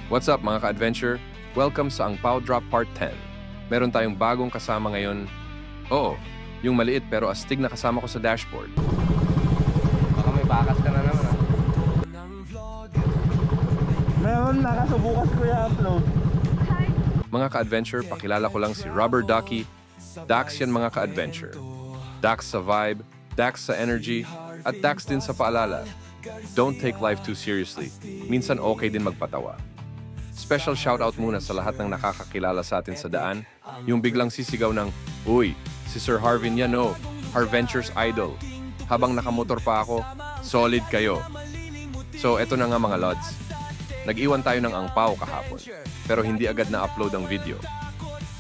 What's up mga ka-adventure? Welcome sa Ang Pao Drop Part 10. Meron tayong bagong kasama ngayon. Oo, yung maliit pero astig na kasama ko sa dashboard. Baka may bakas ka na naman. Meron na, kaso bukas ko i-upload. Mga ka-adventure, pakilala ko lang si Rubber Ducky. Dax yan mga ka-adventure. Dax sa vibe, Dax sa energy, at Dax din sa paalala. Don't take life too seriously. Minsan okay din magpatawa. Special shoutout muna sa lahat ng nakakakilala sa atin sa daan. Yung biglang sisigaw ng, "Uy, si Sir Harvin yan oh, Harventures Idol. Habang nakamotor pa ako, solid kayo." So eto na nga mga lods. Nag-iwan tayo ng Ang Pao kahapon, pero hindi agad na-upload ang video.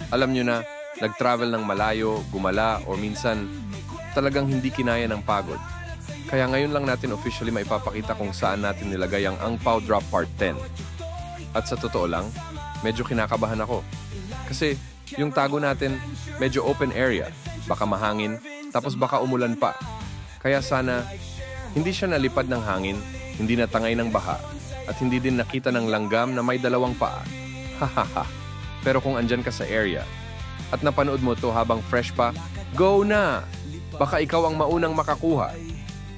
Alam nyo na, nag-travel ng malayo, gumala, o minsan talagang hindi kinaya ng pagod. Kaya ngayon lang natin officially maipapakita kung saan natin nilagay ang Ang Pao Drop Part 10. At sa totoo lang, medyo kinakabahan ako. Kasi yung tago natin, medyo open area. Baka mahangin, tapos baka umulan pa. Kaya sana, hindi siya nalipad ng hangin, hindi natangay ng baha, at hindi din nakita ng langgam na may dalawang paa. Hahaha. Pero kung andyan ka sa area, at napanood mo to habang fresh pa, go na! Baka ikaw ang maunang makakuha.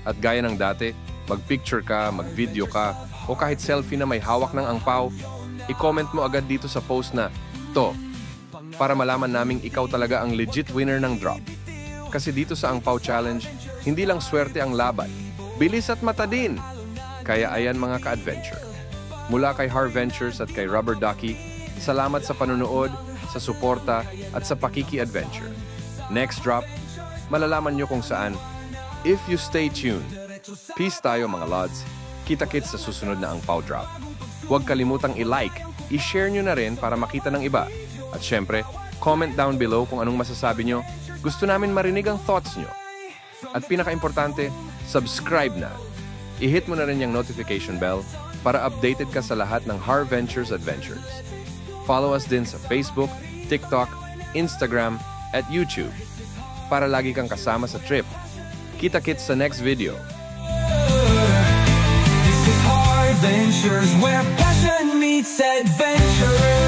At gaya ng dati, mag-picture ka, mag-video ka, o kahit selfie na may hawak ng Ang Pao, i-comment mo agad dito sa post na, "To," para malaman naming ikaw talaga ang legit winner ng drop. Kasi dito sa Ang Pao Challenge, hindi lang swerte ang laban, bilis at mata din. Kaya ayan mga ka-adventure. Mula kay Harventures at kay Rubber Ducky, salamat sa panonood, sa suporta, at sa pakiki-adventure. Next drop, malalaman nyo kung saan. If you stay tuned. Peace tayo mga lods. Kita-kits sa susunod na Ang Pao Drop. Huwag kalimutang i-like, i-share nyo na rin para makita ng iba. At syempre, comment down below kung anong masasabi nyo. Gusto namin marinig ang thoughts nyo. At pinaka-importante, subscribe na. I-hit mo na rin yung notification bell para updated ka sa lahat ng Harventures Adventures. Follow us din sa Facebook, TikTok, Instagram, at YouTube para lagi kang kasama sa trip. Kita-kits sa next video. Adventures where passion meets adventure.